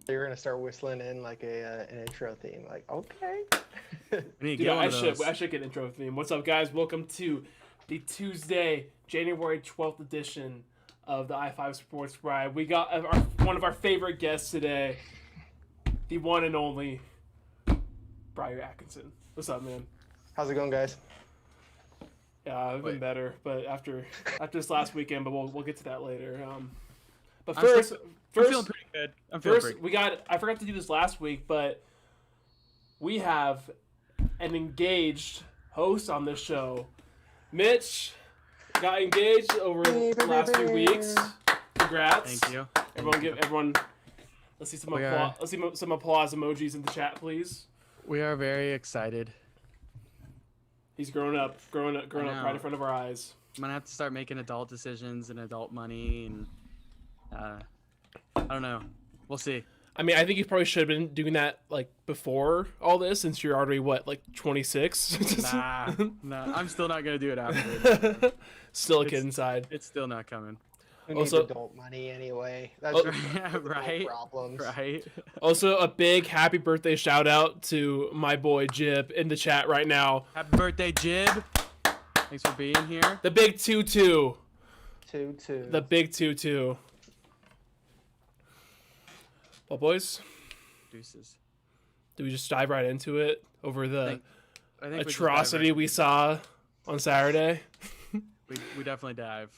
You're gonna start whistling in like an intro theme, like okay. We need to Dude, get one I of should those. I should get an intro theme. What's up, guys? Welcome to the Tuesday, January 12th edition of the I5 Sports Ride. We got one of our favorite guests today, the one and only Briar Atkinson. What's up, man? How's it going, guys? Yeah, I've been Wait. better, but after this last weekend, but we'll get to that later. But I'm first, I'm feeling pretty good. I'm feeling first pretty. I forgot to do this last week, but we have an engaged host on this show. Mitch got engaged over the last few weeks. Congrats! Thank you. Everyone. Let's see some We applause. are- Let's see some applause emojis in the chat, please. We are very excited. He's grown up I right know. in front of our eyes. I'm gonna have to start making adult decisions and adult money, and I don't know. We'll see. I mean, I think you probably should have been doing that like before all this, since you're already like 26. Nah, I'm still not gonna do it after. Still a kid It's- inside. It's still not coming. Who Also- needs adult money anyway? That's Oh, just right, problems. right. Also, a big happy birthday shout out to my boy Jib in the chat right now. Happy birthday, Jib. Thanks for being here. The big 2-2. 2-2. The big 2-2. Well, boys, Deuces. do we just dive right into it over the I think we just dive atrocity right we into it. saw on Saturday? We definitely dive.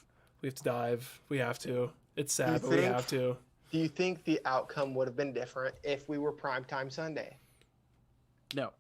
We have to dive. We have to. It's sad, You but we think? have to. Do you think the outcome would have been different if we were primetime Sunday? No.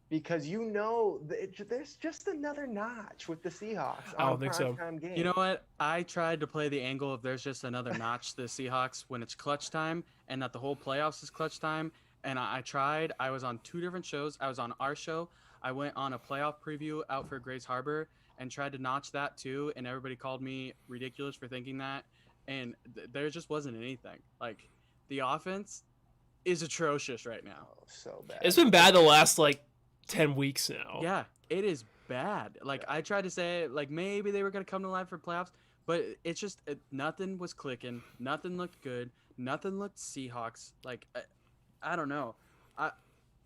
Because there's just another notch with the Seahawks I on don't think so. primetime game. You know what? I tried to play the angle of there's just another notch to the Seahawks when it's clutch time and that the whole playoffs is clutch time. And I tried. I was on two different shows. I was on our show. I went on a playoff preview out for Grace Harbor and tried to notch that too. And everybody called me ridiculous for thinking that. And there just wasn't anything. Like, the offense is atrocious right now. Oh, so bad. It's been bad the last like 10 weeks now. Yeah, it is bad. Like, I tried to say, like, maybe they were going to come to life for playoffs, but it's just nothing was clicking. Nothing looked good. Nothing looked Seahawks. Like, I don't know.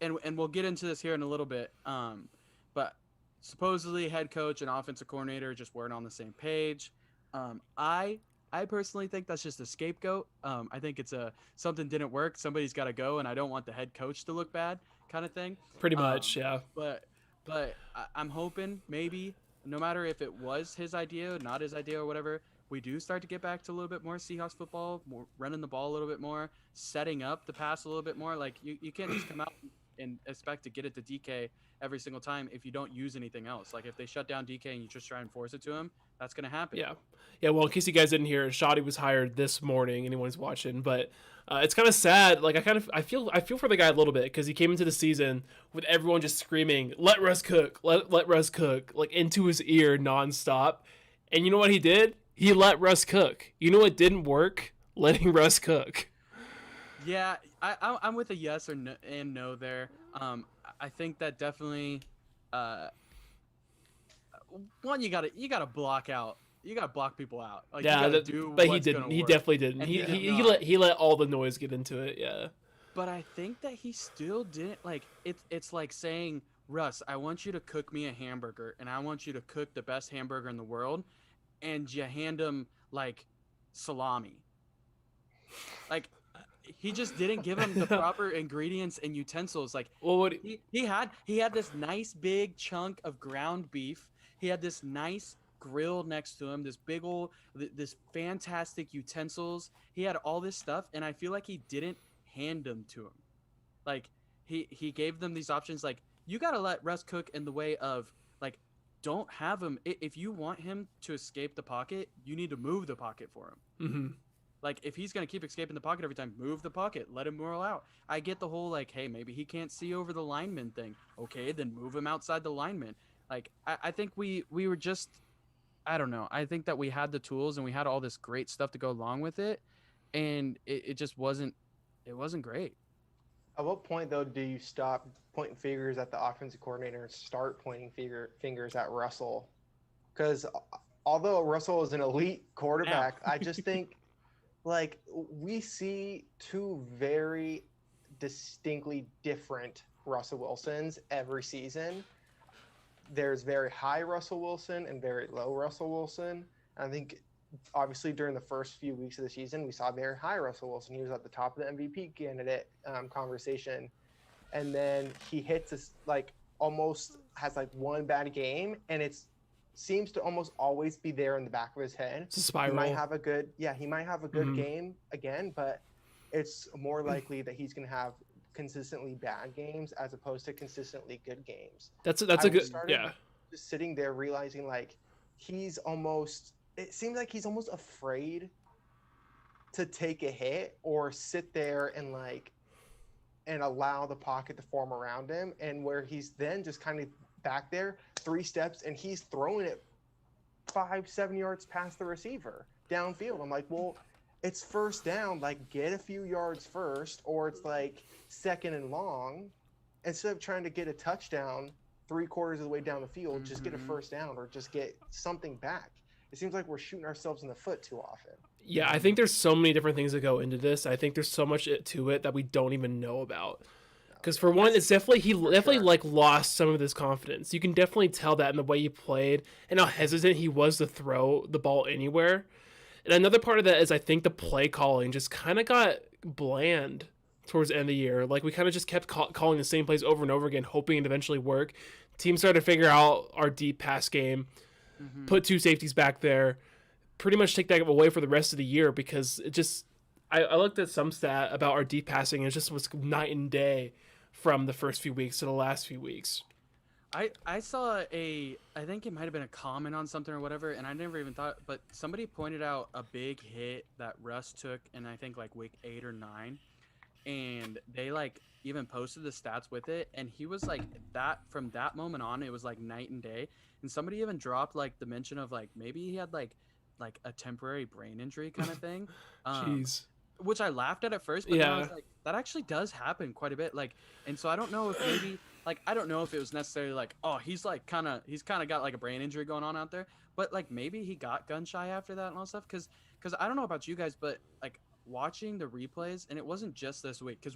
And we'll get into this here in a little bit. But supposedly head coach and offensive coordinator just weren't on the same page. I personally think that's just a scapegoat. I think it's something didn't work. Somebody's got to go, and I don't want the head coach to look bad, kind of thing. Pretty much, yeah. But I'm hoping maybe no matter if it was his idea, not his idea, or whatever, we do start to get back to a little bit more Seahawks football, more running the ball a little bit more, setting up the pass a little bit more. Like, you can't just come out and expect to get it to DK every single time if you don't use anything else. Like, if they shut down DK and you just try and force it to him, that's gonna happen. Yeah. Yeah, well, in case you guys didn't hear, Shoddy was hired this morning. Anyone's watching, but it's kind of sad. Like, I feel for the guy a little bit because he came into the season with everyone just screaming, "Let Russ cook, let Russ cook," like into his ear nonstop. And you know what he did? He let Russ cook. You know what didn't work? Letting Russ cook. Yeah, I'm with a yes or no and no there. I think that definitely. One, you gotta block out. You gotta block people out. Like, you Yeah, gotta do but he what's didn't. gonna He work. definitely didn't. And He did he not. he let all the noise get into it. Yeah. But I think that he still didn't like. It's like saying, Russ, I want you to cook me a hamburger, and I want you to cook the best hamburger in the world, and you hand him like salami. Like, he just didn't give him the proper ingredients and utensils. Like, Well, what? he had this nice big chunk of ground beef. He had this nice grill next to him, this big old this fantastic utensils. He had all this stuff, and I feel like he didn't hand them to him. Like, he gave them these options. Like, you got to let Russ cook in the way of, like, don't have him if you want him to escape the pocket, you need to move the pocket for him. Mm-hmm. Like, if he's going to keep escaping the pocket every time, move the pocket. Let him roll out. I get the whole, like, hey, maybe he can't see over the lineman thing. Okay, then move him outside the lineman. Like, I think we were just, I don't know. I think that we had the tools and we had all this great stuff to go along with it. And it just wasn't great. At what point, though, do you stop pointing fingers at the offensive coordinator and start pointing fingers at Russell? Because although Russell is an elite quarterback, I just think like we see two very distinctly different Russell Wilsons every season. There's very high Russell Wilson and very low Russell Wilson. I think obviously during the first few weeks of the season, we saw very high Russell Wilson. He was at the top of the MVP candidate conversation. And then he hits this, like, almost has like one bad game, and it's seems to almost always be there in the back of his head. It's a spiral. He might have a good game again, but it's more likely that he's going to have consistently bad games as opposed to consistently good games. That's a good Just sitting there realizing like it seems like he's almost afraid to take a hit or sit there and allow the pocket to form around him, and where he's then just kind of back there 3 steps and he's throwing it 5-7 yards past the receiver downfield. I'm like, well, it's first down, like get a few yards first, or it's like 2nd and long. Instead of trying to get a touchdown 3/4 of the way down the field, just get a first down or just get something back. It seems like we're shooting ourselves in the foot too often. Yeah, I think there's so many different things that go into this. I think there's so much to it that we don't even know about. Because for one, it's definitely like lost some of his confidence. You can definitely tell that in the way he played and how hesitant he was to throw the ball anywhere. And another part of that is I think the play calling just kind of got bland towards the end of the year. Like we kind of just kept calling the same plays over and over again, hoping it eventually work. Teams started to figure out our deep pass game, put 2 safeties back there, pretty much take that away for the rest of the year, because it just I looked at some stat about our deep passing and it just was night and day from the first few weeks to the last few weeks. I saw I think it might have been a comment on something or whatever, and I never even thought, but somebody pointed out a big hit that Russ took in I think like week 8 or 9, and they like even posted the stats with it, and he was like that from that moment on it was like night and day. And somebody even dropped like the mention of like maybe he had like a temporary brain injury kind of thing. Jeez. Which I laughed at first, but then I was like, that actually does happen quite a bit. Like, and so I don't know if maybe, like, I don't know if it was necessarily like, oh, he's kind of got like a brain injury going on out there, but like maybe he got gun shy after that and all stuff. Cause I don't know about you guys, but like watching the replays, and it wasn't just this week, cause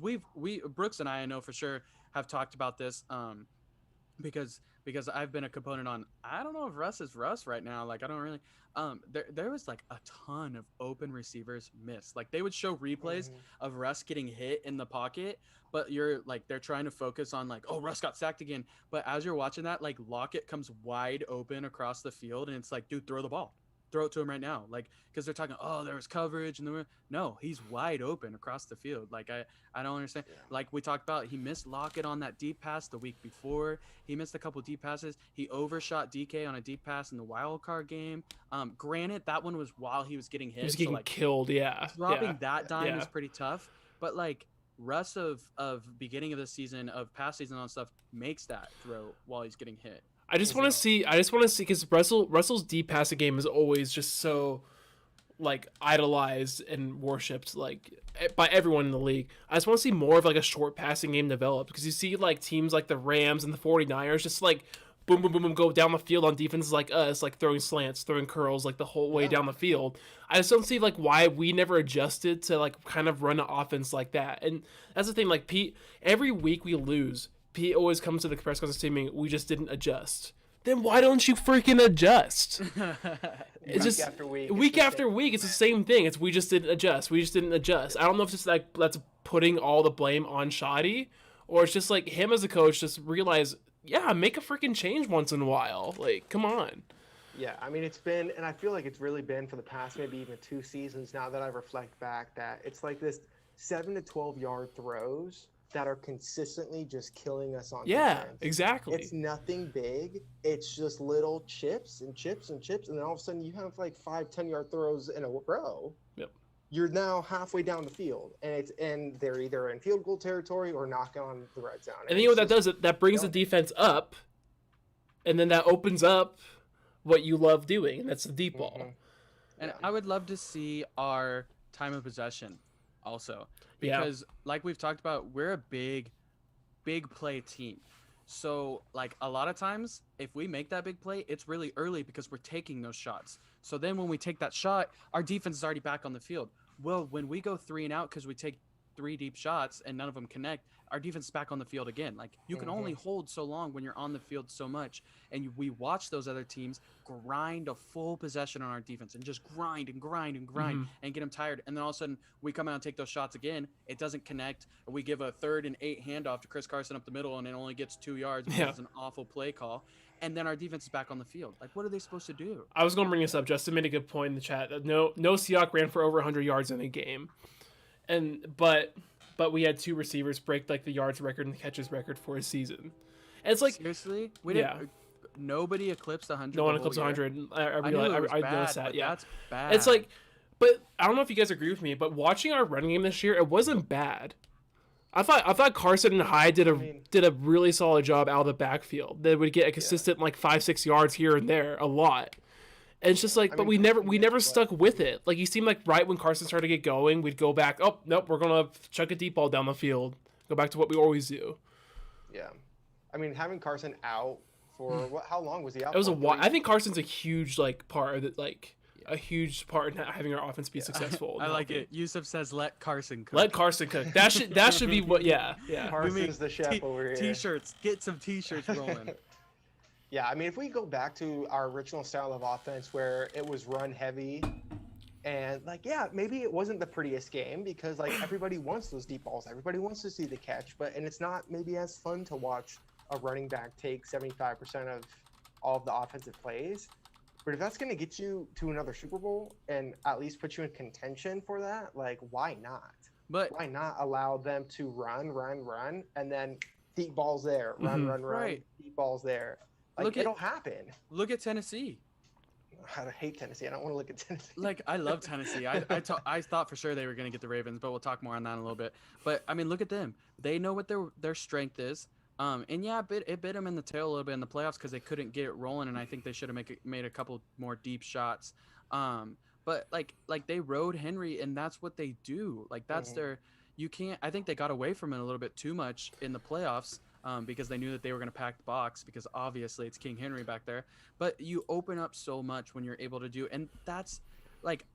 Brooks and I know for sure have talked about this, because I've been a component on, I don't know if Russ is Russ right now. Like, I don't really, there was like a ton of open receivers missed. Like they would show replays of Russ getting hit in the pocket, but you're like, they're trying to focus on like, oh, Russ got sacked again. But as you're watching that, like Lockett comes wide open across the field, and it's like, dude, throw the ball. Throw it to him right now. Like, because they're talking, oh, there was coverage, and no, he's wide open across the field. Like, I don't understand. Yeah. Like we talked about, he missed Lockett on that deep pass the week before. He missed a couple deep passes. He overshot DK on a deep pass in the wild card game. Granted, that one was while he was getting hit. He was getting killed, yeah. Dropping that dime is pretty tough. But like Russ of beginning of the season, of past season and stuff, makes that throw while he's getting hit. I just want to see because Russell's deep passing game is always just so like idolized and worshipped like by everyone in the league. I just want to see more of like a short passing game develop, because you see like teams like the Rams and the 49ers just like boom boom boom boom go down the field on defenses like us, like throwing slants, throwing curls like the whole way down the field. I just don't see like why we never adjusted to like kind of run an offense like that. And that's the thing, like Pete, every week we lose, Pete always comes to the press conference teaming, we just didn't adjust. Then why don't you freaking adjust? It's just week after week, it's the same thing. It's we just didn't adjust. I don't know if it's like that's putting all the blame on Shoddy, or it's just like him as a coach just realize, yeah, make a freaking change once in a while. Like, come on. Yeah, I mean, it's been, and I feel like it's really been for the past maybe even 2 seasons now that I reflect back, that it's like this 7 to 12 yard throws that are consistently just killing us on defense. Exactly. It's nothing big. It's just little chips and chips and chips, and then all of a sudden you have like 5-10 yard throws in a row. Yep. You're now halfway down the field, and they're either in field goal territory or knocking on the red zone. And you know what that does? That brings the defense up, and then that opens up what you love doing, and that's the deep ball. And I would love to see our time of possession also. Because like we've talked about, we're a big play team. So like a lot of times if we make that big play, it's really early because we're taking those shots. So then when we take that shot, our defense is already back on the field. Well, when we go 3 and out because we take 3 deep shots and none of them connect, our defense is back on the field again. Like you can only hold so long when you're on the field so much, and we watch those other teams grind a full possession on our defense and just grind and grind and grind and get them tired. And then all of a sudden we come out and take those shots again. It doesn't connect. We give a 3rd and 8 handoff to Chris Carson up the middle, and it only gets 2 yards because it's an awful play call. And then our defense is back on the field. Like, what are they supposed to do? I was going to bring this up. Justin made a good point in the chat. No Seahawk ran for over 100 yards in a game, but we had 2 receivers break like the yards record and the catches record for a season. And it's like seriously, we didn't. Nobody eclipsed 100. No one eclipsed 100. I noticed that. Yeah, that's bad. It's like, but I don't know if you guys agree with me, but watching our running game this year, it wasn't bad. I thought Carson and Hyde did a really solid job out of the backfield. They would get a consistent like 5-6 yards here and there a lot. And it's just like, but we never stuck with it. Like, you seemed like right when Carson started to get going, we'd go back. Oh nope, we're gonna chuck a deep ball down the field. Go back to what we always do. Yeah, I mean, having Carson out for how long was he out? It was a while. I think Carson's a huge part of it, like a huge part in having our offense be successful. I like it. Yusuf says, "Let Carson cook." Let Carson cook. That should be what. Yeah. Carson's the chef over here. T-shirts. Get some T-shirts rolling. Yeah, I mean, if we go back to our original style of offense where it was run heavy, and like, yeah, maybe it wasn't the prettiest game because like everybody wants those deep balls, everybody wants to see the catch, and it's not maybe as fun to watch a running back take 75% of all of the offensive plays. But if that's going to get you to another Super Bowl and at least put you in contention for that, like, why not? But why not allow them to run, and then deep balls there, run, right. Deep balls there. Like, it'll happen. Look at Tennessee. I hate Tennessee. I don't want to look at Tennessee. Like, I love Tennessee. I thought for sure they were going to get the Ravens, but we'll talk more on that in a little bit. But, I mean, look at them. They know what their strength is. And yeah, it bit them in the tail a little bit in the playoffs because they couldn't get it rolling, and I think they should have made a couple more deep shots. But like they rode Henry, and that's what they do. Like that's I think they got away from it a little bit too much in the playoffs because they knew that they were going to pack the box because obviously it's King Henry back there. But you open up so much when you're able to do, and that's like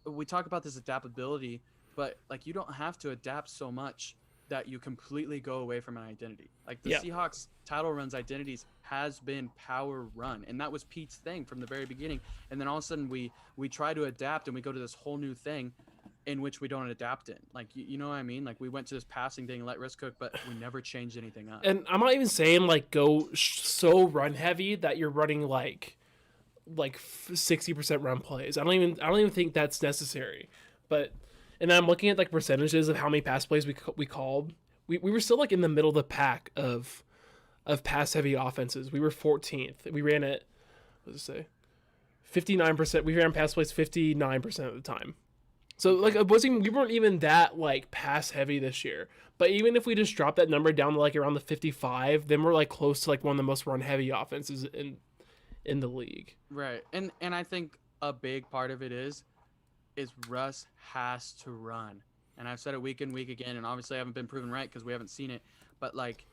we talk about this adaptability, but like you don't have to adapt so much that you completely go away from an identity. Like the Seahawks title run's identities has been power run, and that was Pete's thing from the very beginning. And then all of a sudden we try to adapt and we go to this whole new thing in which we don't adapt in. Like you know what I mean? Like we went to this passing thing, let Russ cook, but we never changed anything up. And I'm not even saying like go so run heavy that you're running like 60% run plays. I don't even think that's necessary. But and I'm looking at like percentages of how many pass plays we called. We were still like in the middle of the pack of pass heavy offenses. We were 14th. We ran at what does it say? 59%. We ran pass plays 59% of the time. So like we weren't even that like pass heavy this year. But even if we just drop that number down to like around the 55, then we're like close to like one of the most run heavy offenses in the league. Right. And I think a big part of it is Russ has to run. And I've said it week in, week again, and obviously I haven't been proven right because we haven't seen it. But, like,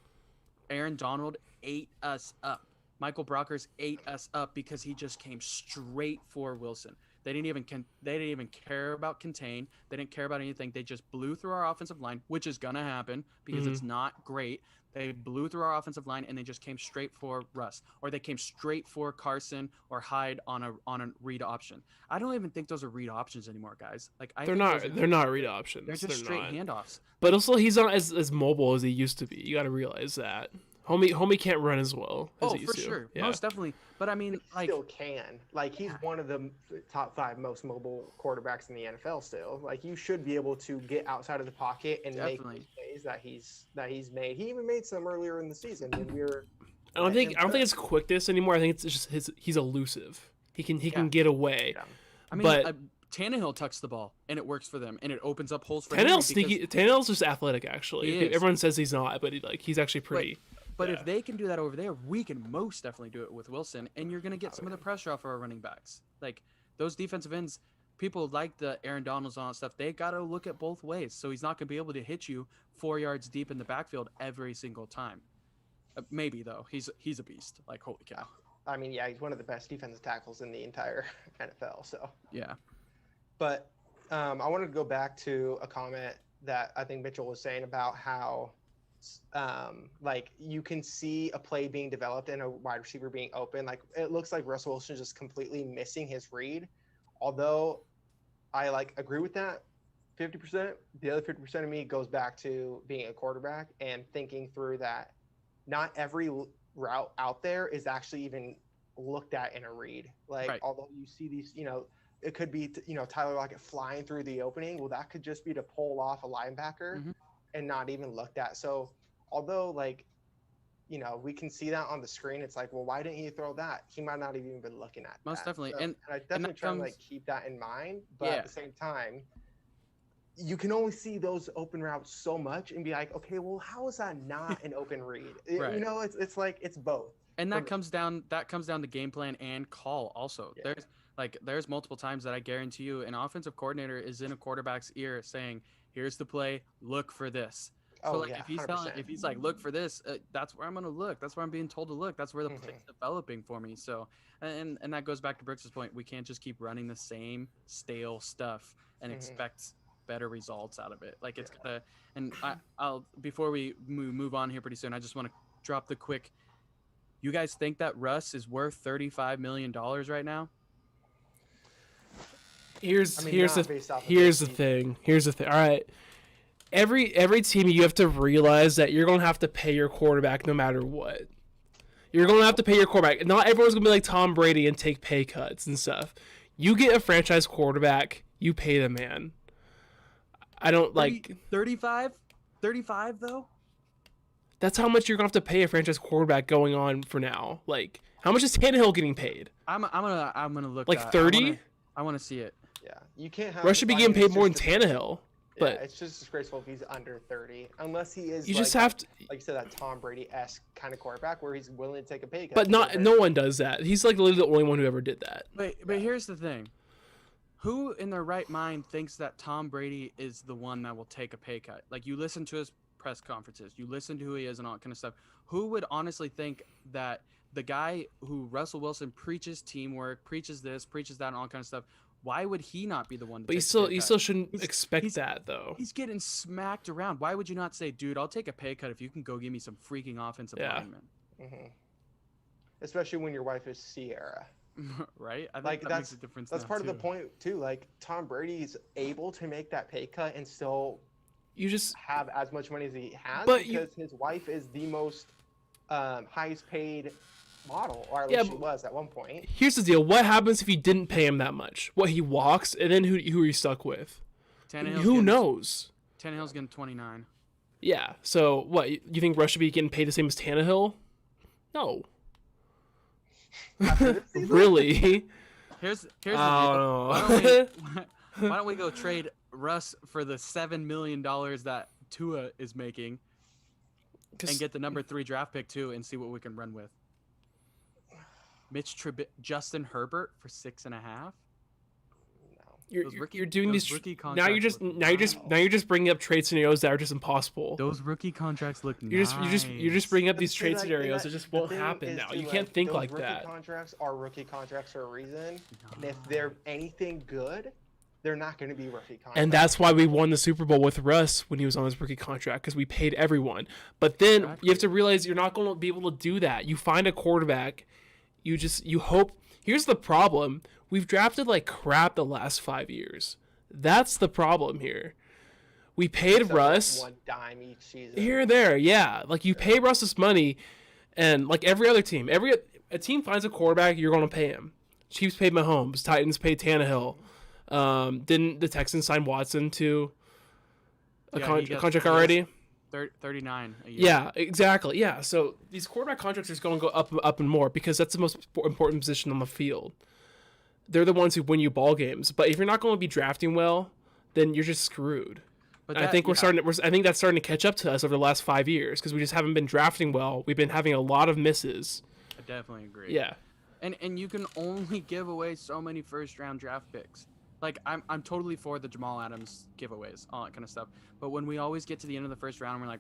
Aaron Donald ate us up. Michael Brockers ate us up because he just came straight for Wilson. They didn't even care about contain. They didn't care about anything. They just blew through our offensive line, which is going to happen because it's not great. They blew through our offensive line, and they just came straight for Russ. Or they came straight for Carson or Hyde on a read option. I don't even think those are read options anymore, guys. Like they're not read options. They're just straight handoffs. But also, he's not as mobile as he used to be. You got to realize that. Homie can't run as well as he used to. For sure. Yeah. Most definitely. But I mean, like, still can. Like, he's one of the top 5 most mobile quarterbacks in the NFL still. Like, you should be able to get outside of the pocket and make the plays that he's made. He even made some earlier in the season when we were I don't think it's quickness anymore. I think it's just he's elusive. He can get away. Yeah. I mean, Tannehill tucks the ball and it works for them and it opens up holes for Tannehill's sneaky. Tannehill's just athletic actually. Everyone says he's not, but he's actually pretty. But if they can do that over there, we can most definitely do it with Wilson, and you're going to get some of the pressure off our running backs. Like, those defensive ends, people like the Aaron Donalds and all that stuff, they got to look at both ways. So he's not going to be able to hit you 4 yards deep in the backfield every single time. Maybe, though. He's a beast. Like, holy cow. I mean, yeah, he's one of the best defensive tackles in the entire NFL, so. Yeah. But I wanted to go back to a comment that I think Mitchell was saying about how, like you can see a play being developed and a wide receiver being open. Like it looks like Russell Wilson just completely missing his read. Although I like agree with that 50%, the other 50% of me goes back to being a quarterback and thinking through that not every route out there is actually even looked at in a read. Like, Right. although you see these, it could be, Tyler Lockett flying through the opening. Well, that could just be to pull off a linebacker Mhm. and not even looked at. So, although, like, we can see that on the screen, it's like, well, why didn't you throw that? He might not have even been looking at Most that. definitely. So, And I definitely that try and, comes- like, keep that in mind. But Yeah. at the same time, you can only see those open routes so much and be like, okay, well, how is that not an open read? Right. It's like it's both. And From- that comes down to game plan and call also. Yeah. There's multiple times that I guarantee you an offensive coordinator is in a quarterback's ear saying, "Here's the play, look for this." So Oh, like yeah, if he's like, "Look for this," that's where I'm gonna look. That's where I'm being told to look. That's where the play's developing for me. So and that goes back to Brooks' point. We can't just keep running the same stale stuff and expect better results out of it. Like it's gonna. And I'll before we move on here pretty soon, I just want to drop the quick. You guys think that Russ is worth $35 million right now? Here's I mean, here's not the based off of here's this the thing. Here's the thing. All right. Every team, you have to realize that you're gonna have to pay your quarterback no matter what. You're gonna have to pay your quarterback. Not everyone's gonna be like Tom Brady and take pay cuts and stuff. You get a franchise quarterback, you pay the man. I don't like 35 though. that's how much you're gonna have to pay a franchise quarterback going on for now. Like, how much is Tannehill getting paid? I'm gonna look Like that. 30? I want to see it. Yeah, you can't have. Russ should be I getting mean, paid it's more than just Tannehill. Yeah, But it's just disgraceful if he's under 30, unless he is. you like, just have to. like you said, that Tom Brady-esque kind of quarterback where he's willing to take a pay cut. But to not get no better. one does that. He's like literally the only one who ever did that. But here's the thing. Who in their right mind thinks that Tom Brady is the one that will take a pay cut? Like, you listen to his press conferences, you listen to who he is and all that kind of stuff. Who would honestly think that the guy who Russell Wilson preaches teamwork, preaches this, preaches that, and all kind of stuff, why would he not be the one to But take a pay you cut? still shouldn't He's- expect he's- that though. He's getting smacked around. Why would you not say, dude, I'll take a pay cut if you can go give me some freaking offensive Yeah. linemen? Mhm. Especially when your wife is Sierra. Right? I think Like, that makes a difference. That's now, part of the too. point too. Like Tom Brady's able to make that pay cut and still You just have as much money as he has But because his wife is the most highest paid model, or at Yeah, least she but- was at one point. here's the deal. What happens if you didn't pay him that much? What, he walks, and then who are you stuck with? Tannehill's Who getting- knows? Tannehill's getting 29. Yeah. So what? You think Russ should be getting paid the same as Tannehill? No. After this season? Really? Here's the deal. Oh Why don't we go trade Russ for the $7 million that Tua is making and get the number 3 draft pick too and see what we can run with? Justin Herbert for 6.5. No. you're doing those these. rookie Now you're contracts just look bringing up trade scenarios that are just impossible. Those rookie contracts look You're just bringing up But these see, trade like, scenarios that- that just the won't thing happen is, now. too, You can't think those like rookie that. Contracts are rookie contracts for a reason, and if they're anything good, they're not going to be rookie contracts. And that's why we won the Super Bowl with Russ when he was on his rookie contract, because we paid everyone. But then you have to realize you're not going to be able to do that. You find a quarterback, you hope. Here's the problem: we've drafted like crap the last 5 years. That's the problem here. We paid Except for Russ one dime each season. here or there, yeah. Like you pay Russ this money, and like every other team, a team finds a quarterback, you're going to pay him. Chiefs paid Mahomes, Titans paid Tannehill. Didn't the Texans sign Watson to a Yeah, he got- contract he has already? 39 a year. Yeah, exactly. Yeah, so these quarterback contracts are going to go up and more because that's the most important position on the field. They're the ones who win you ball games. But if you're not going to be drafting well, then you're just screwed. But And I think I think that's starting to catch up to us over the last 5 years because we just haven't been drafting well. We've been having a lot of misses. I definitely agree. Yeah. And you can only give away so many first round draft picks. Like I'm totally for the Jamal Adams giveaways, all that kind of stuff. But when we always get to the end of the first round, we're like,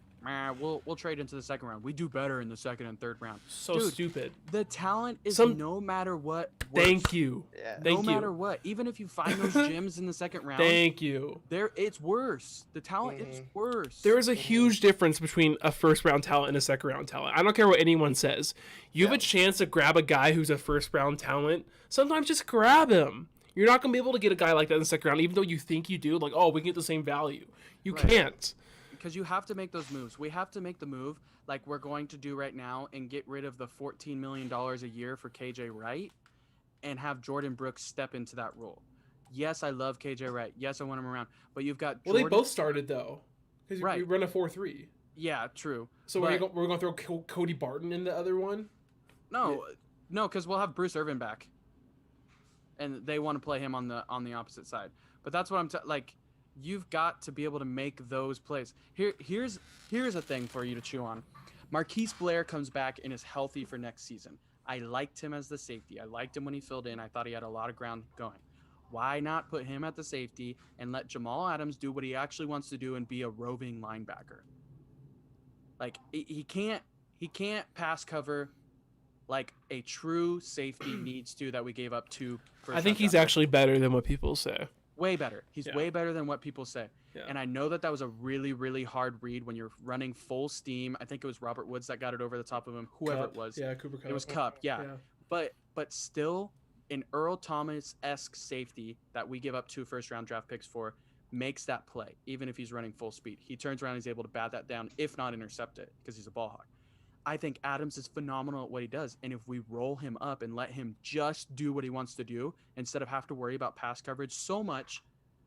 we'll trade into the second round. We do better in the second and third round. So Dude, stupid. The talent is Some- no matter what. Worse. Thank you. Yeah. Thank no you. matter what, even if you find those gems in the second round, Thank you. it's worse. The talent is worse. There is a huge difference between a first round talent and a second round talent. I don't care what anyone says. You have a chance to grab a guy who's a first round talent. Sometimes just grab him. You're not going to be able to get a guy like that in the second round, even though you think you do. Like, oh, we can get the same value. You Right. can't. Because you have to make those moves. We have to make the move like we're going to do right now and get rid of the $14 million a year for KJ Wright and have Jordan Brooks step into that role. Yes, I love KJ Wright. Yes, I want him around. But you've got Well, Jordan... they both started, though. Because Right. you run a 4-3. Yeah, true. So But- we're going to throw Cody Barton in the other one? No, because we'll have Bruce Irvin back, and they want to play him on the opposite side. But that's what I'm like. You've got to be able to make those plays. Here's a thing for you to chew on. Marquise Blair comes back and is healthy for next season. I liked him as the safety. I liked him when he filled in. I thought he had a lot of ground going. Why not put him at the safety and let Jamal Adams do what he actually wants to do and be a roving linebacker? Like he can't pass cover like a true safety needs to that we gave up to. I think he's actually better than what people say. way better. He's Yeah. way better than what people say. Yeah. And I know that was a really, really hard read when you're running full steam. I think it was Robert Woods that got it over the top of him, whoever Cup. it was. Yeah, Cooper Cup. It was Cup, yeah. But still, an Earl Thomas-esque safety that we give up 2 first-round draft picks for makes that play, even if he's running full speed. He turns around and he's able to bat that down, if not intercept it, because he's a ball hawk. I think Adams is phenomenal at what he does, and if we roll him up and let him just do what he wants to do, instead of have to worry about pass coverage so much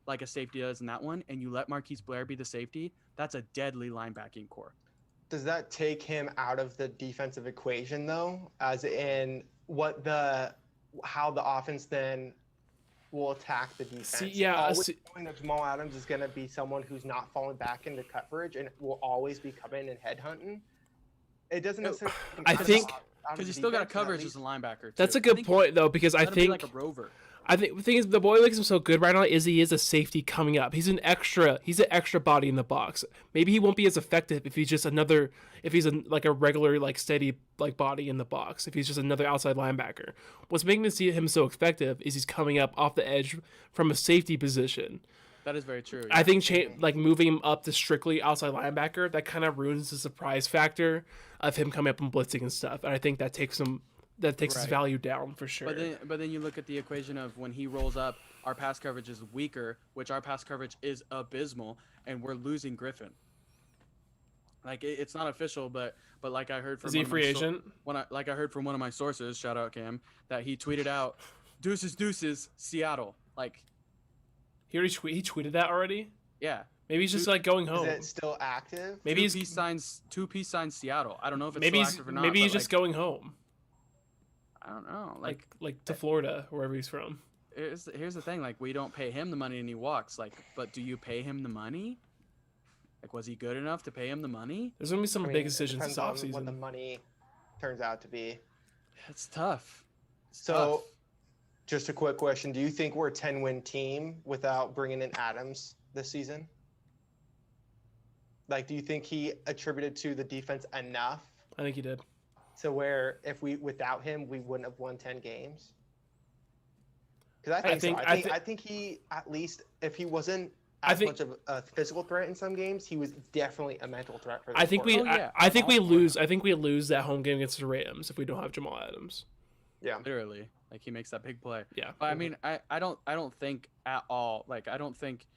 like a safety does in that one, and you let Marquise Blair be the safety, that's a deadly linebacking core. Does that take him out of the defensive equation though? As in how the offense then will attack the defense? Always knowing that Jamal Adams is going to be someone who's not falling back into coverage and will always be coming and headhunting. It doesn't necessarily. I think because you still got a coverage as a linebacker. Too. That's a good point though, because I think like a rover. I think the thing is the boy makes him so good right now is he is a safety coming up. He's an extra body in the box. Maybe he won't be as effective if he's just like a regular like steady like body in the box. If he's just another outside linebacker. What's making him so effective is he's coming up off the edge from a safety position. That is very true. Yeah. I think like moving him up to strictly outside linebacker, that kind of ruins the surprise factor of him coming up and blitzing and stuff. And I think that takes his value down for sure. But then you look at the equation of when he rolls up, our pass coverage is weaker, which our pass coverage is abysmal, and we're losing Griffin. Like it's not official, but like I heard from is he a free agent? I heard from one of my sources, shout out Cam, that he tweeted out, "Deuces, Seattle." Like he tweeted that already. Yeah. Maybe he's just like going home. Is it still active? Maybe two piece signs Seattle. I don't know if it's maybe still active or not. Maybe he's just going home. I don't know. Like to Florida, wherever he's from. Here's the thing. Like we don't pay him the money and he walks. Like, but do you pay him the money? Like, was he good enough to pay him the money? There's gonna be some big decisions this offseason. offseason. What the money turns out to be. It's tough. So, just a quick question: do you think we're a 10-win team without bringing in Adams this season? Like, do you think he attributed to the defense enough? I think he did. So where without him we wouldn't have won 10 games? Because I think he, at least if he wasn't as much of a physical threat in some games, he was definitely a mental threat for the I think we lose that home game against the Rams if we don't have Jamal Adams. Yeah. Literally. Like he makes that big play. Yeah. But I mean, I don't think at all. Like I don't think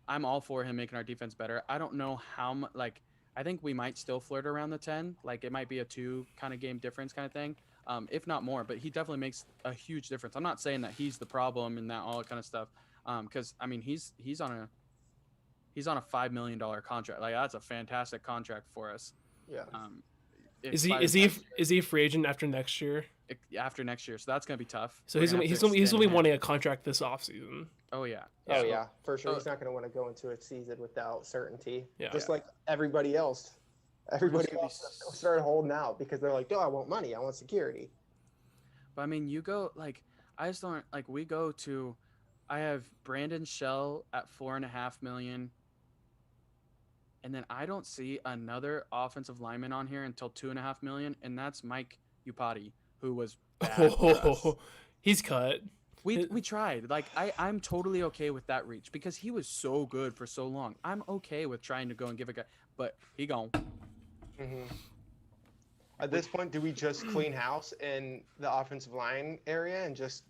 I'm all for him making our defense better. I don't know how much. Like I think we might still flirt around the 10. Like it might be a 2 kind of game difference kind of thing, if not more. But he definitely makes a huge difference. I'm not saying that he's the problem and that all that kind of stuff, because I mean he's on a $5 million contract. Like that's a fantastic contract for us. Yeah. Is he a free agent after next year? After next year, so that's gonna be tough. So he's gonna be wanting a contract this offseason. Oh yeah. Oh yeah, for sure. He's not gonna want to go into a season without certainty. Yeah. Just like everybody else. Everybody else started holding out because they're like, "No, I want money. I want security." But I mean, you go like I just don't like we go to I have Brandon Shell at 4.5 million, and then I don't see another offensive lineman on here until 2.5 million, and that's Mike Upati, who was bad for us. Oh, he's cut. We tried. Like I'm totally okay with that reach because he was so good for so long. I'm okay with trying to go and give a guy, but he gone. Hmm. At this point, do we just clean house in the offensive line area and just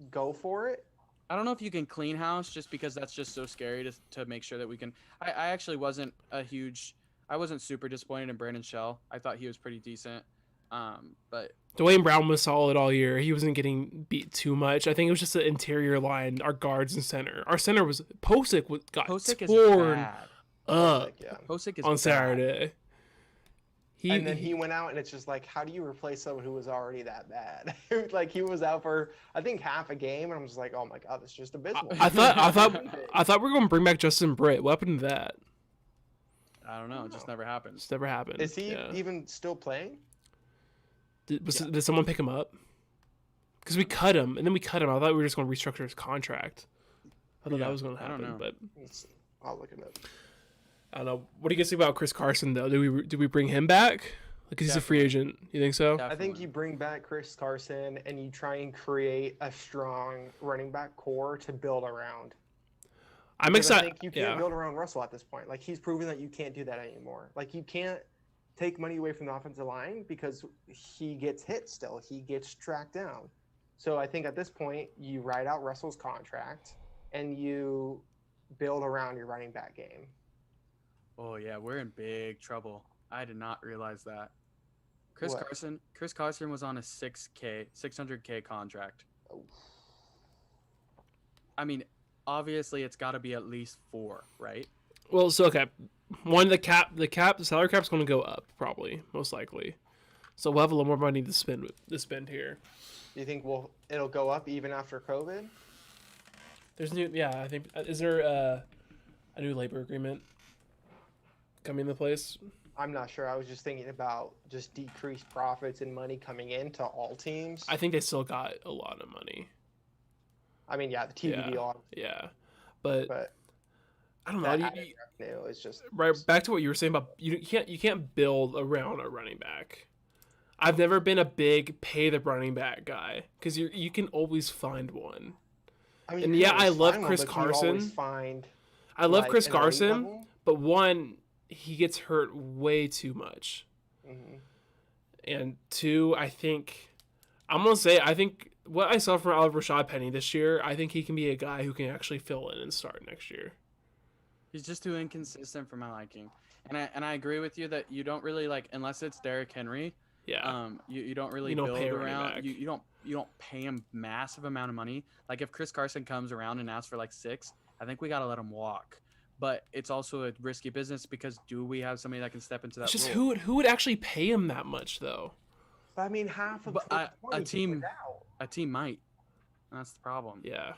go for it? I don't know if you can clean house just because that's just so scary to make sure that we can. I actually wasn't I wasn't super disappointed in Brandon Shell. I thought he was pretty decent. But Dwayne Brown was solid all year. He wasn't getting beat too much. I think it was just the interior line, our guards and center. Our center was Posick got Posick is torn bad. up Like, yeah. Posick is on bad. Saturday. And then he went out, and it's just like, how do you replace someone who was already that bad? Like he was out for I think half a game, and I'm just like, oh my god, that's just abysmal. I thought we were gonna bring back Justin Britt. What happened to that? I don't know. It just never happened. It's never happened. Is he Yeah. even still playing? Did someone pick him up? Because we cut him, and then we cut him. I thought we were just going to restructure his contract. I thought Yeah, that was going to I don't happen, know. but I'll look it up. I don't know. What do you guys think about Chris Carson though? Do we bring him back? Like, he's a free agent. You think so? Yeah. I think Definitely. you bring back Chris Carson and you try and create a strong running back core to build around. I'm Because I excited. think you can't Yeah. build around Russell at this point. Like he's proven that you can't do that anymore. Like you can't take money away from the offensive line because he gets hit still. He gets tracked down. So I think at this point you ride out Russell's contract and you build around your running back game. Oh yeah, we're in big trouble. I did not realize that. Chris What? Carson was on a 600K contract. Oh. I mean, obviously it's got to be at least 4, right? Well, so okay. One, the salary cap's going to go up probably, most likely. So we'll have a little more money to spend here. Do you think it'll go up even after COVID? I think is there a new labor agreement coming into place? I'm not sure. I was just thinking about just decreased profits and money coming in to all teams. I think they still got a lot of money. I mean, yeah, the TV deal, Yeah, but but I don't know. that You, added revenue is just right back to what you were saying about you can't build around a running back. I've never been a big pay the running back guy because you can always find one. I mean, and you yeah, can I always love find one, Chris but you always Carson. find, I love like, Chris an elite Carson, level. but one, he gets hurt way too much, Mhm. and two, I think what I saw from Oliver Rashad Penny this year, I think he can be a guy who can actually fill in and start next year. He's just too inconsistent for my liking. And I agree with you that you don't really like unless it's Derrick Henry. Yeah, You don't really You don't build pay a running around. back. You don't pay him massive amount of money. Like if Chris Carson comes around and asks for like 6, I think we gotta let him walk. But it's also a risky business because do we have somebody that can step into that it's just role? who would actually pay him that much though? But I mean, half of But a 2020 he team- was out. A team might. That's the problem. Yeah,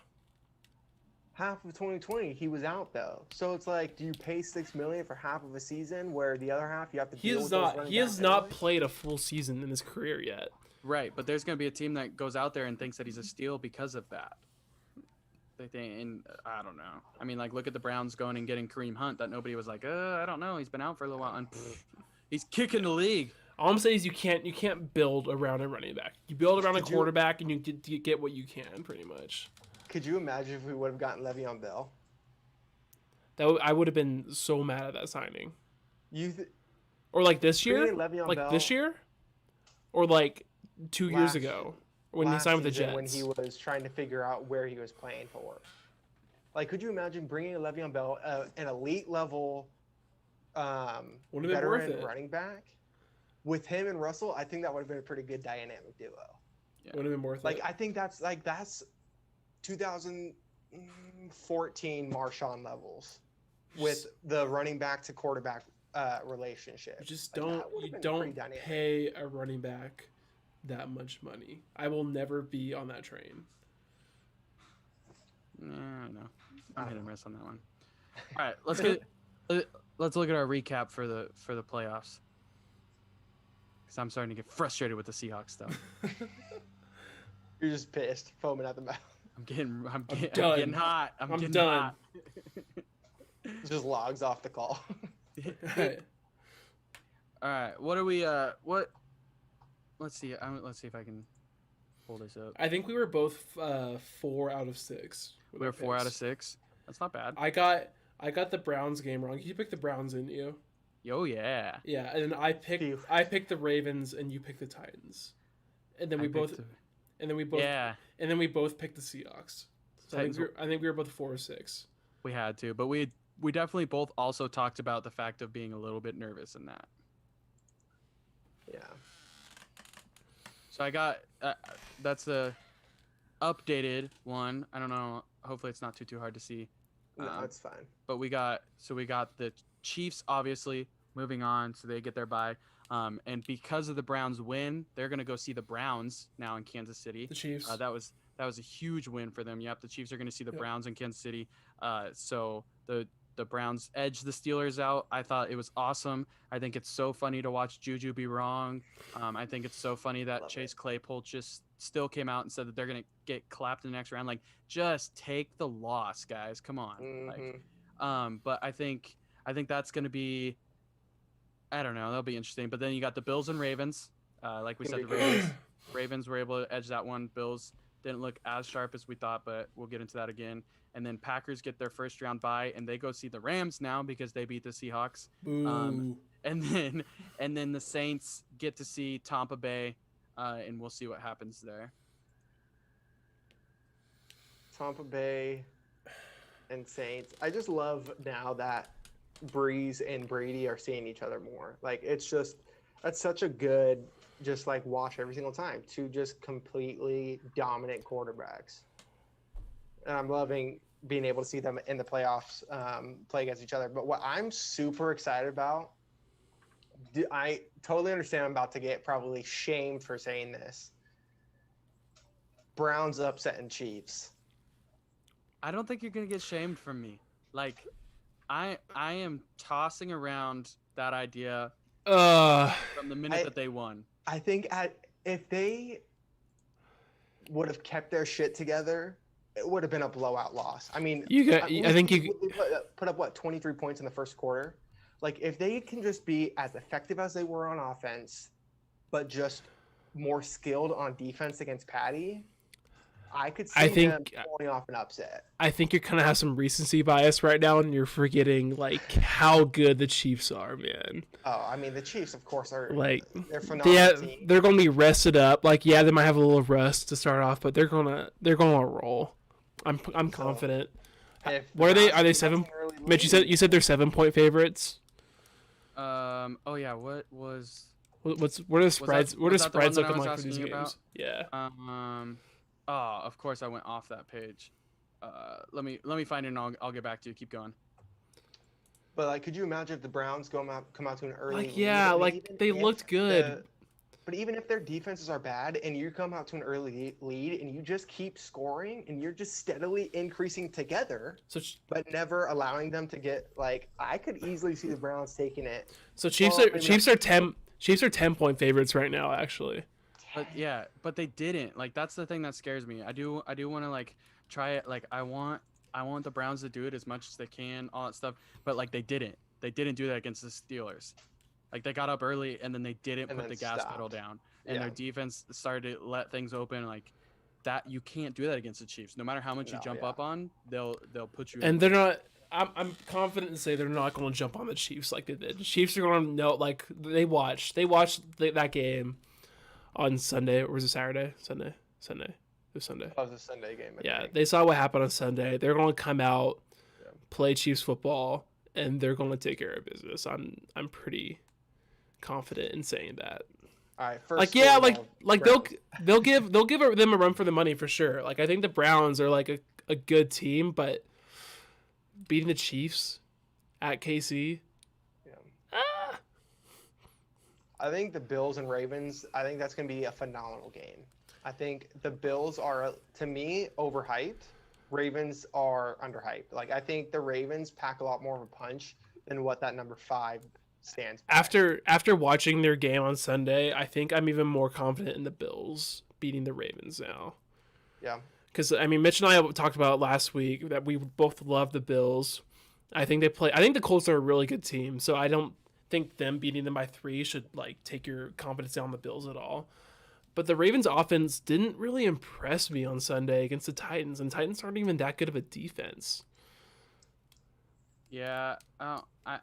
Half of 2020 he was out though. So it's like, do you pay $6 million for half of a season where the other half you have to he deal has with those not running he has backs not anyway? played a full season in his career yet. Right, but there's gonna be a team that goes out there and thinks that he's a steal because of that. They think, and I don't know. I mean, like, look at the Browns going and getting Kareem Hunt. That nobody was like, I don't know. He's been out for a little while, and he's kicking the league. All I'm saying is you can't build around a running back. You build around a Could you- quarterback, and you get what you can pretty much. Could you imagine if we would have gotten Le'Veon Bell? I would have been so mad at that signing. You Or like this year, bringing Le'Veon like Bell this year, or like 2 years last- ago when he last signed with the season Jets. when he was trying to figure out where he was playing for. Like, could you imagine bringing Le'Veon Bell, an elite level Would've been worth veteran it. running back, with him and Russell? I think that would have been a pretty good dynamic duo. Would have been worth Like, it. I think that's 2014 Marshawn levels with the running back to quarterback relationship. You just Like, that don't would've you been don't pretty dynamic. pay a running back that much money. I will never be on that train. No, I'm hit and miss on that one. All right, let's look at our recap for the playoffs. Because I'm starting to get frustrated with the Seahawks stuff. You're just pissed, foaming at the mouth. I'm getting done. hot. I'm getting done. hot. Just logs off the call. All right. What are we? What? Let's see. Let's see if I can pull this up. I think we were both 4 out of 6. We were 4 out of 6. That's not bad. I got the Browns game wrong. You picked the Browns, didn't you? Yo, yeah. Yeah, and then I picked the Ravens, and you picked the Titans, and then we both Yeah. and then we both picked the Seahawks. So I think we were both 4 or 6. We had to, but we definitely both also talked about the fact of being a little bit nervous in that. Yeah. So I got that's the updated one. I don't know. Hopefully it's not too hard to see. No, it's fine. But we got the Chiefs obviously moving on, so they get their bye. And because of the Browns win, they're gonna go see the Browns now in Kansas City. The Chiefs. That was a huge win for them. Yep, the Chiefs are gonna see the Browns in Kansas City. So the Browns edged the Steelers out. I thought it was awesome. I think it's so funny to watch Juju be wrong. I think it's so funny that Chase Claypool just still came out and said that they're gonna get clapped in the next round. Like, just take the loss, guys. Come on. Mm-hmm. But I think that's gonna be, I don't know, that'll be interesting. But then you got the Bills and Ravens. Like we said, the Ravens were able to edge that one. Bills didn't look as sharp as we thought, but we'll get into that again. And then Packers get their first round bye, and they go see the Rams now because they beat the Seahawks. Boo. And then the Saints get to see Tampa Bay, and we'll see what happens there. Tampa Bay and Saints. I just love now that Breeze and Brady are seeing each other more. Like, it's just, that's such a good, just like watch every single time. Two just completely dominant quarterbacks. And I'm loving being able to see them in the playoffs play against each other. But what I'm super excited about, I totally understand I'm about to get probably shamed for saying this. Browns upsetting Chiefs. I don't think you're gonna get shamed from me. Like, I am tossing around that idea from the minute that they won. I think if they would have kept their shit together, it would have been a blowout loss. I mean, I think you put up what, 23 points in the first quarter. Like, if they can just be as effective as they were on offense, but just more skilled on defense against Patty, I could see them pulling off an upset. I think you kind of have some recency bias right now, and you're forgetting like how good the Chiefs are, man. Oh, I mean, the Chiefs, of course, are like they're phenomenal. They're going to be rested up. Like, yeah, they might have a little rust to start off, but they're gonna roll. I'm confident. What are they? Are they 7? Mitch, you said they're 7-point favorites. Oh yeah. What are the spreads? What are spreads looking like for these games? About? Yeah. Oh, of course I went off that page. Let me find it and I'll get back to you. Keep going. But like, could you imagine if the Browns come out to an early lead? Yeah, like they looked good. But even if their defenses are bad and you come out to an early lead and you just keep scoring and you're just steadily increasing together, but never allowing them to get, like, I could easily see the Browns taking it. So Chiefs are 10-point favorites right now, actually. But they didn't. Like, that's the thing that scares me. I do want to like try it. Like, I want the Browns to do it as much as they can, all that stuff. But like, they didn't do that against the Steelers. Like, they got up early and then they didn't put the gas pedal down, and their defense started to let things open. Like, that, you can't do that against the Chiefs. No matter how much you jump up on, they'll put you. And they're not. I'm confident to say they're not going to jump on the Chiefs like they did. The Chiefs are going to know. Like, they watched that game on Sunday, or was it Saturday? Sunday. It was Sunday. That was a Sunday game. I think. They saw what happened on Sunday. They're going to come out, play Chiefs football, and they're going to take care of business. I'm pretty confident in saying that. All right, they'll give them a run for the money for sure. Like, I think the Browns are like a good team, but beating the Chiefs at KC. I think the Bills and Ravens, I think that's going to be a phenomenal game. I think the Bills are, to me, overhyped. Ravens are underhyped. Like, I think the Ravens pack a lot more of a punch than what that number 5 stands by. After watching their game on Sunday, I think I'm even more confident in the Bills beating the Ravens now. Yeah. Because I mean, Mitch and I talked about last week that we both love the Bills. I think the Colts are a really good team, so I don't think them beating them by 3 should like take your confidence down the Bills at all. But the Ravens offense didn't really impress me on Sunday against the Titans, and Titans aren't even that good of a defense. Yeah, I I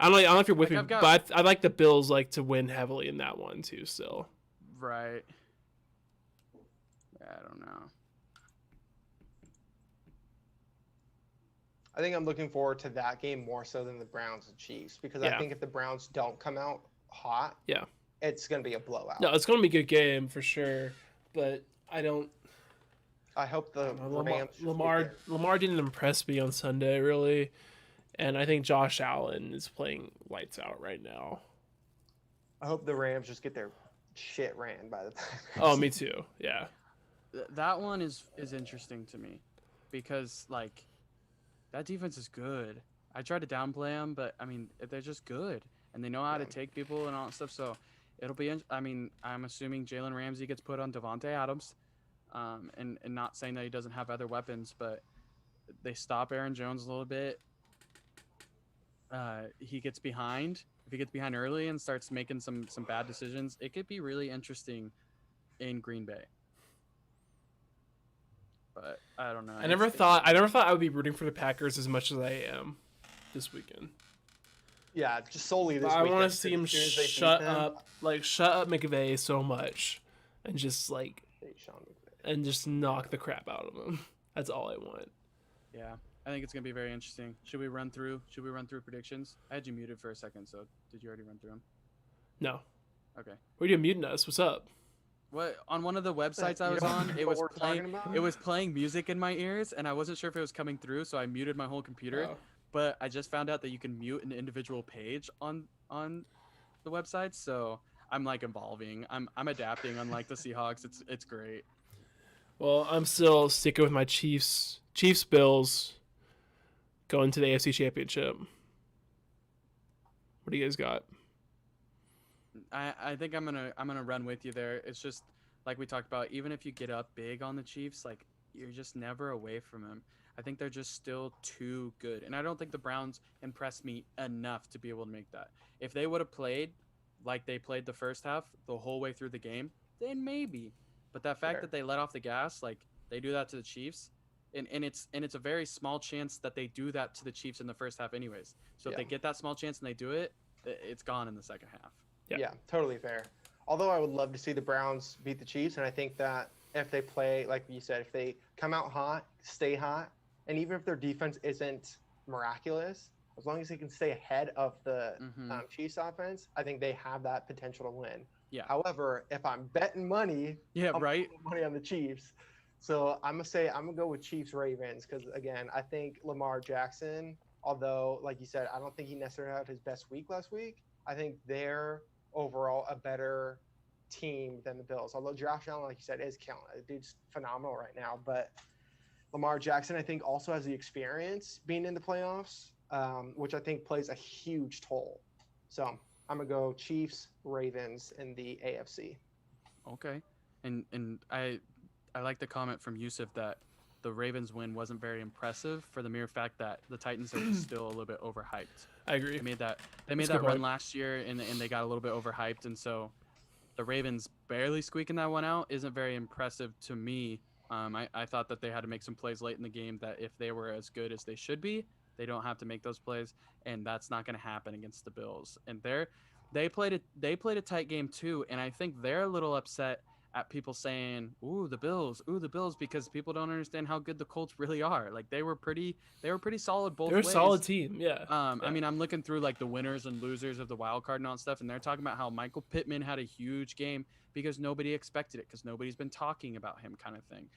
don't know if you're with Like, me, I've got- but I like the Bills like to win heavily in that one too. Still, right. I don't know. I think I'm looking forward to that game more so than the Browns and Chiefs because Yeah. I think if the Browns don't come out hot, Yeah. it's gonna be a blowout. no, it's gonna be a good game for sure. But I don't. I hope the Lamar, Rams just get Lamar there. Lamar didn't impress me on Sunday really, and I think Josh Allen is playing lights out right now. I hope the Rams just get their shit ran by the Packers. Oh, me too. Yeah. That one is interesting to me because like that defense is good. I tried to downplay them, but I mean they're just good and they know how to Yeah. take people and all that stuff. So it'll be. I mean, I'm assuming Jalen Ramsey gets put on Devontae Adams, and not saying that he doesn't have other weapons, but they stop Aaron Jones a little bit. He gets behind. If he gets behind early and starts making some bad decisions, it could be really interesting in Green Bay. But I don't know. I never thought I would be rooting for the Packers as much as I am this weekend. Yeah, just solely this I weekend. want to see him as soon as they beat shut them, up, shut up McVay so much, and just Sean McVay. knock the crap out of him. That's all I want. Yeah, I think it's gonna be very interesting. Should we run through predictions? I had you muted for a second, so did you already run through them? No, Okay. what are you muting us? What's up? What on one of the websites I You was don't on, know it what was we're talking about? it was playing music in my ears, and I wasn't sure if it was coming through, so I muted my whole computer. Oh. But I just found out that you can mute an individual page on the website, so I'm like evolving. I'm adapting. Unlike the Seahawks, it's great. Well, I'm still sticking with my Chiefs. Chiefs Bills going to the AFC Championship. What do you guys got? I think I'm gonna run with you there. It's just like we talked about. Even if you get up big on the Chiefs, like you're just never away from them. I think they're just still too good, and I don't think the Browns impressed me enough to be able to make that. If they would have played like they played the first half the whole way through the game, then maybe. But that fact Fair. that they let off the gas, like they do that to the Chiefs, and it's a very small chance that they do that to the Chiefs in the first half, anyways. So if Yeah. they get that small chance and they do it, it's gone in the second half. Yeah. Yeah, totally fair. Although I would love to see the Browns beat the Chiefs, and I think that if they play, like you said, if they come out hot, stay hot, and even if their defense isn't miraculous, as long as they can stay ahead of the Mhm. Chiefs offense, I think they have that potential to win. Yeah. However, if I'm betting money, Yeah, I'm right. putting money on the Chiefs. So I'm gonna go with Chiefs Ravens because again, I think Lamar Jackson, although like you said, I don't think he necessarily had his best week last week. I think they're overall a better team than the Bills. Although Josh Allen, like you said, is killing it. The dude's phenomenal right now. But Lamar Jackson, I think, also has the experience being in the playoffs, which I think plays a huge toll. So I'm gonna go Chiefs Ravens in the AFC. Okay. And I like the comment from Yusuf that the Ravens win wasn't very impressive for the mere fact that the Titans are just still a little bit overhyped. I agree. They made that a good run point. last year and they got a little bit overhyped, and so the Ravens barely squeaking that one out isn't very impressive to me. I thought that they had to make some plays late in the game that if they were as good as they should be, they don't have to make those plays, and that's not going to happen against the Bills. And they played a tight game too, and I think they're a little upset at people saying, ooh, the Bills, because people don't understand how good the Colts really are. Like they were pretty solid both They're a ways. solid team. Yeah. I Yeah. mean, I'm looking through like the winners and losers of the wild card and all that stuff, and they're talking about how Michael Pittman had a huge game because nobody expected it, because nobody's been talking about him, kind of thing.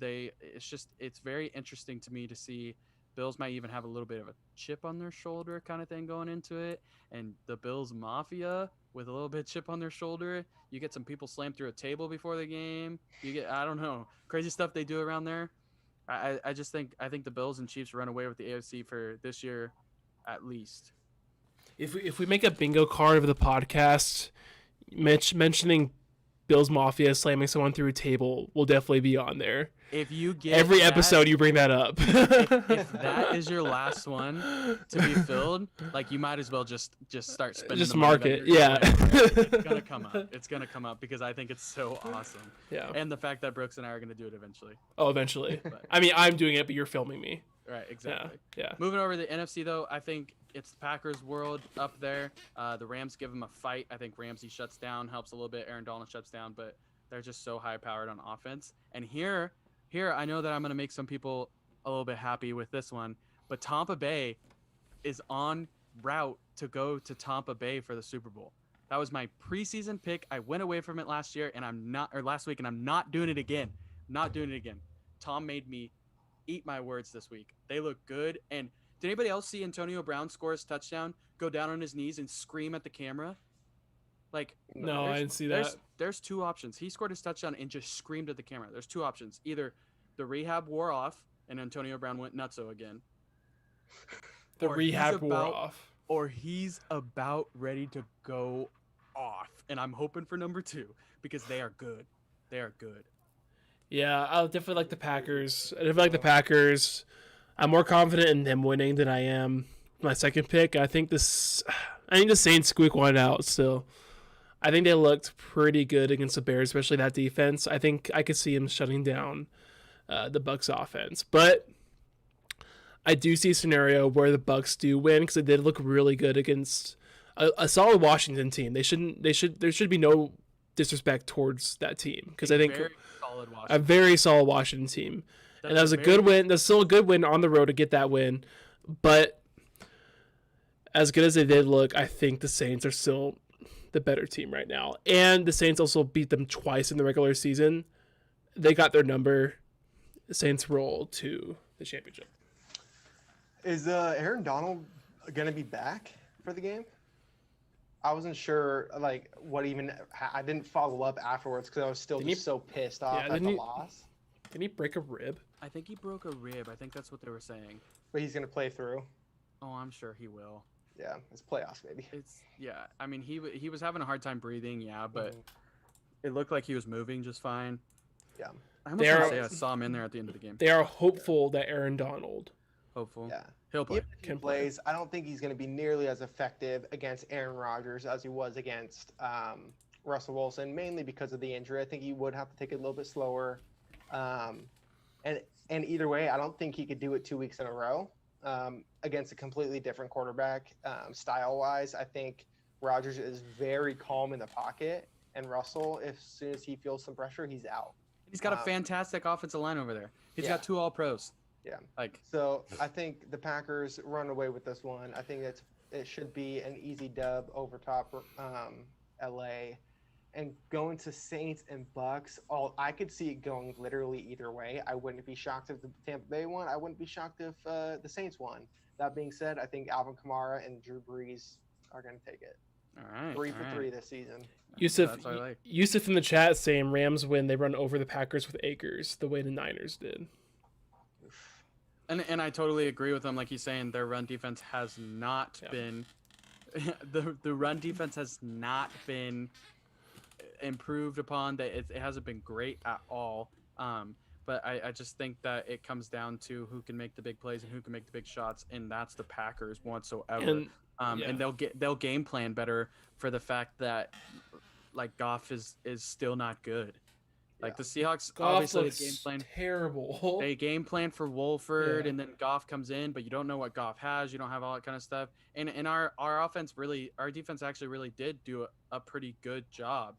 It's very interesting to me to see Bills might even have a little bit of a chip on their shoulder kind of thing going into it, and the Bills Mafia with a little bit of chip on their shoulder. You get some people slammed through a table before the game. You get, I don't know, crazy stuff they do around there. I think the Bills and Chiefs run away with the AFC for this year, at least. If we make a bingo card of the podcast, mentioning Bills Mafia slamming someone through a table will definitely be on there. If you get Every that, episode you bring that up. if that is your last one to be filled, like you might as well just start spending. Just the money mark that it, you're yeah. It's gonna come up. It's gonna come up because I think it's so awesome. Yeah. And the fact that Brooks and I are gonna do it eventually. Oh, eventually. But- I mean, I'm doing it, but you're filming me. Right. Exactly. Yeah. Moving over to the NFC though, I think it's the Packers' world up there. The Rams give them a fight. I think Ramsey shuts down, helps a little bit. Aaron Donald shuts down, but they're just so high powered on offense. And here, I know that I'm gonna make some people a little bit happy with this one, but Tampa Bay is on route to go to Tampa Bay for the Super Bowl. That was my preseason pick. I went away from it last week, and I'm not doing it again. Not doing it again. Tom made me eat my words this week. They look good. And did anybody else see Antonio Brown score his touchdown, go down on his knees and scream at the camera? Like, No, I didn't see that. There's two options. He scored his touchdown and just screamed at the camera. There's two options. Either the rehab wore off and Antonio Brown went nutso again. The or he's rehab wore about- off. Or he's about ready to go off. And I'm hoping for number 2 because they are good. They are good. Yeah, I'll definitely like the Packers. I definitely like the Packers. I'm more confident in them winning than I am my second pick. I think the Saints squeak one out still. I think they looked pretty good against the Bears, especially that defense. I think I could see them shutting down the Bucs offense. But I do see a scenario where the Bucs do win because they did look really good against a solid Washington team. There should be no disrespect towards that team because I think Very solid a Washington. very solid Washington team. That's And that was a very good win. That's still a good win on the road to get that win. But as good as they did look, I think the Saints are still the better team right now. And the Saints also beat them twice in the regular season. They got their number. The Saints roll to the championship. Is Aaron Donald gonna be back for the game? I wasn't sure, like, what even. I didn't follow up afterwards because I was still Didn't he- just so pissed off at didn't the he- loss. Did he break a rib? I think he broke a rib. I think that's what they were saying. But he's gonna play through. Oh, I'm sure he will. Yeah, it's playoffs, baby. Yeah. I mean, he was having a hard time breathing. Yeah, but Mhm. it looked like he was moving just fine. Yeah. I almost There want to are- say I saw him in there at the end of the game. They are hopeful that Aaron Donald Hopeful. Yeah. He'll play. Even if he Can play. plays, I don't think he's going to be nearly as effective against Aaron Rodgers as he was against Russell Wilson, mainly because of the injury. I think he would have to take it a little bit slower. And either way, I don't think he could do it 2 weeks in a row against a completely different quarterback style-wise. I think Rodgers is very calm in the pocket, and Russell, as soon as he feels some pressure, he's out. He's got a fantastic offensive line over there. He's Yeah. got 2 All-Pros. Yeah. Like, So I think the Packers run away with this one. I think it should be an easy dub over top LA. And going to Saints and Bucks, I could see it going literally either way. I wouldn't be shocked if the Tampa Bay won. I wouldn't be shocked if the Saints won. That being said, I think Alvin Kamara and Drew Brees are going to take it. all right. 3 all for right. 3 this season. Yusuf That's what I like. Yusuf in the chat saying Rams win, they run over the Packers with Akers the way the Niners did. Oof. And I totally agree with him. Like he's saying, their run defense has not Yeah. been the run defense has not been improved upon. That it hasn't been great at all. But I just think that it comes down to who can make the big plays and who can make the big shots, and that's the Packers whatsoever. And yeah. And they'll game plan better for the fact that like Goff is still not good. Like Yeah. the Seahawks Goff obviously looks game plan. terrible. They game plan for Wolford, Yeah. and then Goff comes in, but you don't know what Goff has. You don't have all that kind of stuff. And our offense really, our defense actually really did do a pretty good job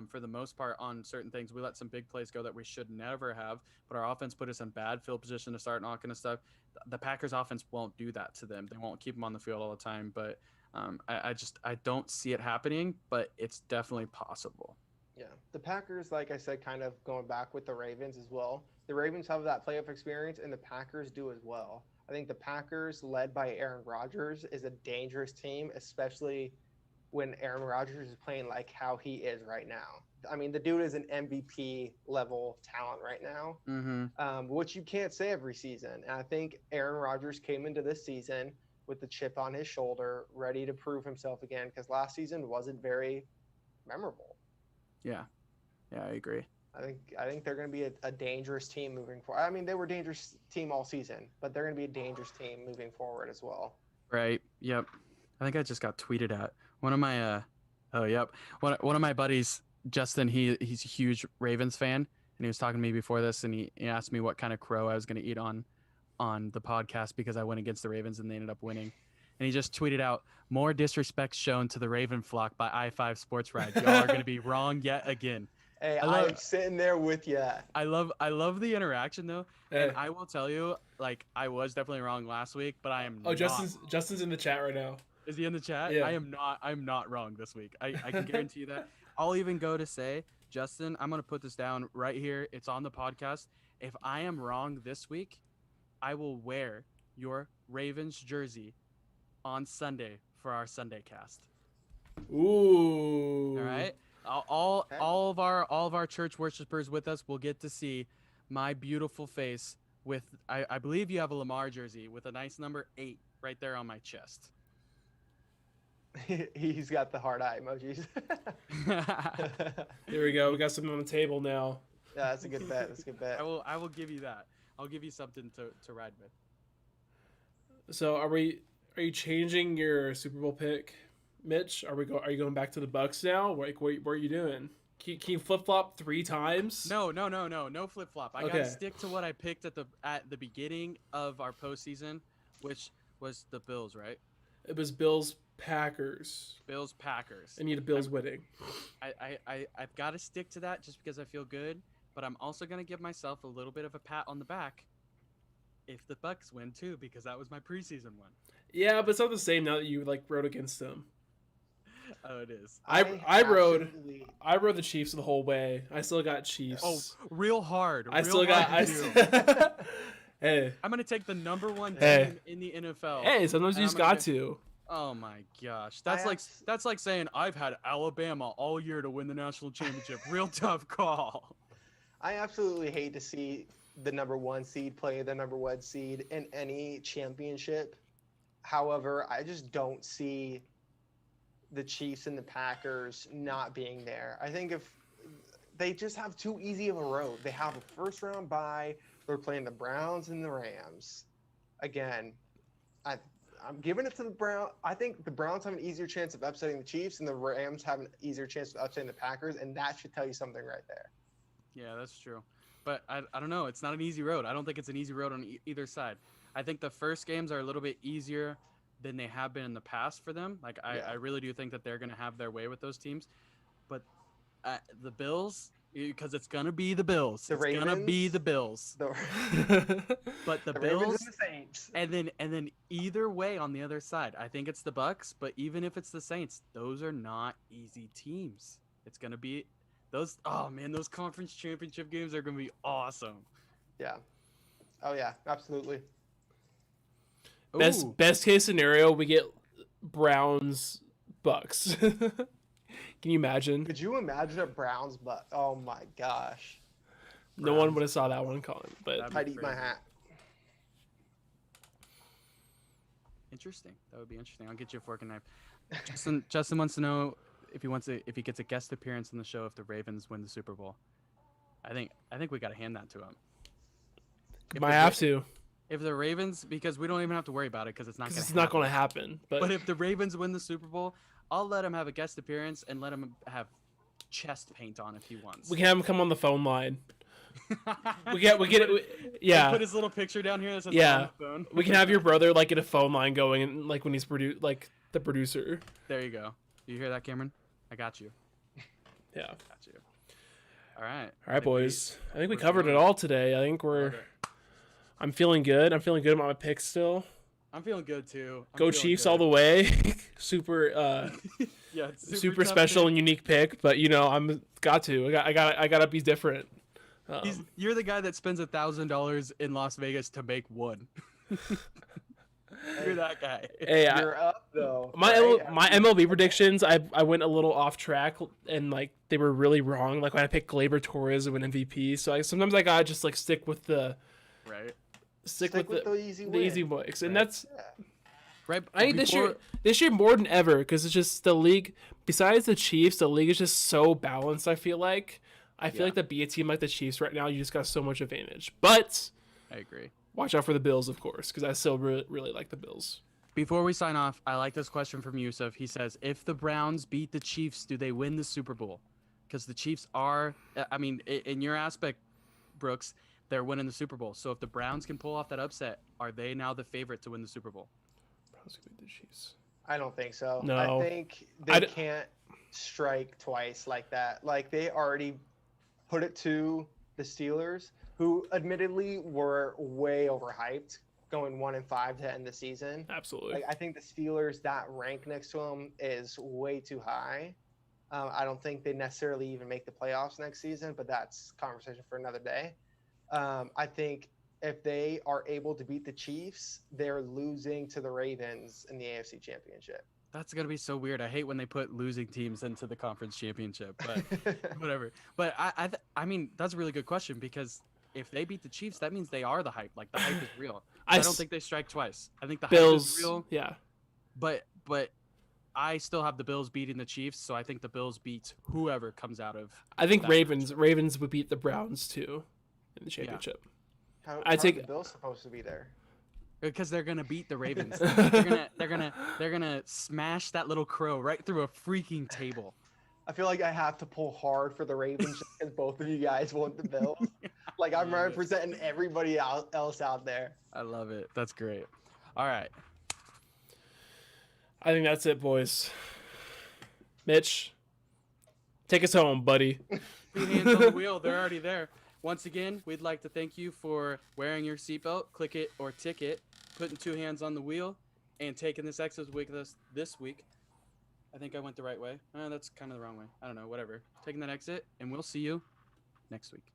for the most part on certain things. We let some big plays go that we should never have, but our offense put us in bad field position to start and all that kind of stuff. The Packers offense won't do that to them. They won't keep them on the field all the time, but I don't see it happening, but it's definitely possible. Yeah, the Packers, like I said, kind of going back with the Ravens as well. The Ravens have that playoff experience, and the Packers do as well. I think the Packers, led by Aaron Rodgers, is a dangerous team, especially when Aaron Rodgers is playing like how he is right now. I mean, the dude is an MVP level talent right now, which you can't say every season. And I think Aaron Rodgers came into this season with the chip on his shoulder, ready to prove himself again, because last season wasn't very memorable. Yeah. Yeah, I agree. I think they're going to be a dangerous team moving forward. I mean, they were a dangerous team all season, but they're going to be a dangerous team moving forward as well. Right. Yep. I think I just got tweeted at. One of my oh yep. One of my buddies, Justin, he's a huge Ravens fan, and he was talking to me before this, and he asked me what kind of crow I was gonna eat on the podcast because I went against the Ravens and they ended up winning. And he just tweeted out, "More disrespect shown to the Raven flock by I-5 Sports Ride. Y'all are gonna be wrong yet again." Hey, I'm sitting there with you. I love the interaction though, Hey. and I will tell you, like I was definitely wrong last week, but I am. Oh, not. Justin's in the chat right now. Is he in the chat? Yeah. I'm not wrong this week. I can guarantee you that. I'll even go to say, Justin, I'm gonna put this down right here. It's on the podcast. If I am wrong this week, I will wear your Ravens jersey on Sunday for our Sunday cast. Ooh. All right. All of our church worshipers with us will get to see my beautiful face with I believe you have a Lamar jersey with a nice number 8 right there on my chest. He's got the hard eye emojis. Here we go. We got something on the table now. Yeah, that's a good bet. That's a good bet. I will give you that. I'll give you something to ride with. So are you changing your Super Bowl pick, Mitch? Are you going back to the Bucks now? Like what are you doing? Can you flip flop 3 times? No flip flop. I Okay. gotta stick to what I picked at the beginning of our postseason, which was the Bills, right? It was Bills Packers. Bills Packers. I need a Bills winning. I've got to stick to that just because I feel good, but I'm also gonna give myself a little bit of a pat on the back if the Bucks win too, because that was my preseason one. Yeah, but it's not the same now that you rode against them. Oh, it is. I rode absolutely- I rode the Chiefs the whole way. I still got Chiefs. Oh, real hard. I real still got. hard to do. Hey, I'm gonna take the number 1 team Hey. in the NFL. hey! Sometimes you And just I'm gonna got to. Oh my gosh, I that's like saying I've had Alabama all year to win the national championship. Real tough call. I absolutely hate to see the number 1 seed play the number 1 seed in any championship. However, I just don't see the Chiefs and the Packers not being there. I think if they just have too easy of a road. They have a first round bye. They're playing the Browns and the Rams. Again, I'm giving it to the Browns. I think the Browns have an easier chance of upsetting the Chiefs, and the Rams have an easier chance of upsetting the Packers, and that should tell you something right there. Yeah, that's true. But I don't know. It's not an easy road. I don't think it's an easy road on either side. I think the first games are a little bit easier than they have been in the past for them. Like I really do think that they're going to have their way with those teams. But the Bills, because it's going to be the Bills. The It's going to be the Bills. The, But the the Bills Ravens and the Saints. and then either way on the other side, I think it's the Bucks, but even if it's the Saints, those are not easy teams. It's going to be those those conference championship games are going to be awesome. Yeah. Oh yeah, absolutely. Ooh. Best case scenario, we get Browns Bucks. Can you imagine? Could you imagine a Browns but oh my gosh. No one would have saw that one coming. But That'd be I'd eat my crazy. hat. Interesting. That would be interesting. I'll get you a fork and knife. Justin wants to know if he gets a guest appearance on the show if the Ravens win the Super Bowl. I think we got to hand that to him. If might the have Ra- to. If the Ravens, because we don't even have to worry about it because it's not going to It's not going to happen. But if the Ravens win the Super Bowl, I'll let him have a guest appearance and let him have chest paint on if he wants. we can have him come on the phone line. We get Like, yeah. put his little picture down here that says Yeah. on the phone. We can have your brother get a phone line going and when he's the producer. There you go. You hear that, Cameron? I got you. Yeah. Got you. All right. All right, boys. I think we we're covered it feeling- all today. I think Love it. I'm feeling good. I'm feeling good about my picks still. I'm feeling good too. Go Chiefs all the way. Super Yeah, it's super tough special pick. and unique pick, but I'm got to. I gotta be different. You're the guy that spends $1,000 in Las Vegas to make one. You're that guy. Hey, You're up though. my right? my MLB predictions, I went a little off track and they were really wrong. Like when I picked Gleyber Torres to win MVP, so sometimes I gotta just stick with the Right. stick Stick with the easy the win. easy picks, and Right. that's Yeah. Right. I think before- this year more than ever because it's just the league. Besides the Chiefs, the league is just so balanced. I feel like I feel Yeah. like to be a team like the Chiefs right now, you just got so much advantage. But I agree. watch out for the Bills, of course, because I still really like the Bills. Before we sign off, I like this question from Yusuf. He says, if the Browns beat the Chiefs, do they win the Super Bowl? Because the Chiefs are, I mean, in your aspect, Brooks, they're winning the Super Bowl. So if the Browns can pull off that upset, are they now the favorite to win the Super Bowl? Browns beat the Chiefs. I don't think so. No. I think they can't strike twice like that. Like they already put it to the Steelers, who admittedly were way overhyped, going 1-5 to end the season. Absolutely. Like I think the Steelers, that rank next to them is way too high. I don't think they necessarily even make the playoffs next season, but that's conversation for another day. I think if they are able to beat the Chiefs, they're losing to the Ravens in the AFC Championship. That's going to be so weird. I hate when they put losing teams into the conference championship, but whatever. But I mean, that's a really good question because if they beat the Chiefs, that means they are the hype. Like the hype is real. I don't think they strike twice. I think the Bills, hype is real. Yeah. But I still have the Bills beating the Chiefs, so I think the Bills beat whoever comes out of. I think that Ravens would beat the Browns too in the championship. How I are take- the Bills supposed to be there? Because they're gonna beat the Ravens. they're gonna smash that little crow right through a freaking table. I feel like I have to pull hard for the Ravens because both of you guys want the Bills. Like I'm love it. representing everybody else out there. I love it. That's great. All right. I think that's it, boys. Mitch, take us home, buddy. 2 hands on the wheel. They're already there. Once again, we'd like to thank you for wearing your seatbelt, click it or ticket, putting 2 hands on the wheel, and taking this exit with us this week. I think I went the right way. That's kind of the wrong way. I don't know. Whatever. Taking that exit, and we'll see you next week.